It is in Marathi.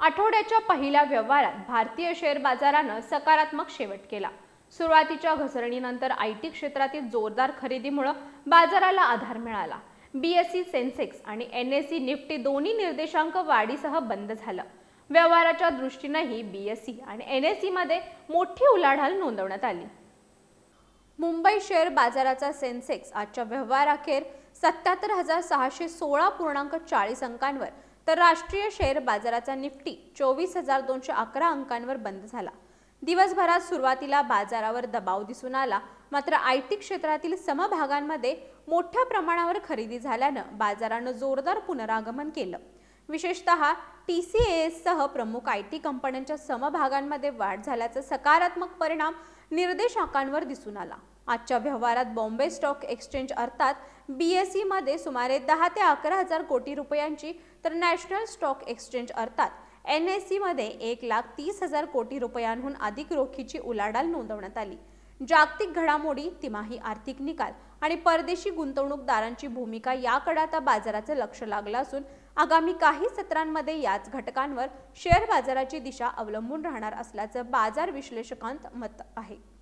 आठवड्याच्या पहिल्या व्यवहारात भारतीय शेअर बाजारानं सकारात्मक शेवट केला। सुरुवातीच्या घसरणीनंतर आयटी क्षेत्रातील जोरदार खरेदीमुळे बाजाराला आधार मिळाला। बीएसई सेन्सेक्स आणि एनएसई निफ्टी दोन्ही निर्देशांक वाढीसह बंद झालं। व्यवहाराच्या दृष्टीनेही बीएसई आणि एनएसई मध्ये मोठी उलाढाल नोंदवण्यात आली। मुंबई शेअर बाजाराचा सेन्सेक्स आजच्या व्यवहाराखेर 77,616.40 अंकांवर तर राष्ट्रीय शेअर बाजाराचा निफ्टी 24,211 अंकांवर बंद झाला। दिवसभरात सुरुवातीला बाजारावर दबाव दिसून आला, मात्र आयटी क्षेत्रातील समभागांमध्ये मोठ्या प्रमाणावर खरेदी झाल्यानं बाजारानं जोरदार पुनरागमन केलं। विशेषतः TCAS सह प्रमुख आयटी कंपन्यांच्या समभागांमध्ये वाढ झाल्याचा सकारात्मक परिणाम निर्देशांकांवर दिसून आला। आजच्या व्यवहारात बॉम्बे स्टॉक एक्सचेंज अर्थात BSE मध्ये सुमारे 10 ते 11,000 कोटी रुपयांची तर नॅशनल स्टॉक एक्सचेंज अर्थात NSE मध्ये 1,30,000 कोटी रुपयांहून अधिक रोखीची उलाढाल नोंदवण्यात आली। जागतिक घडामोडी, तिमाही आर्थिक निकाल आणि परदेशी गुंतवणूकदारांची भूमिका याकडे आता बाजाराचं लक्ष लागलं असून आगामी काही सत्रांमध्ये याच घटकांवर शेअर बाजाराची दिशा अवलंबून राहणार असल्याचं बाजार विश्लेषकांचं मत आहे।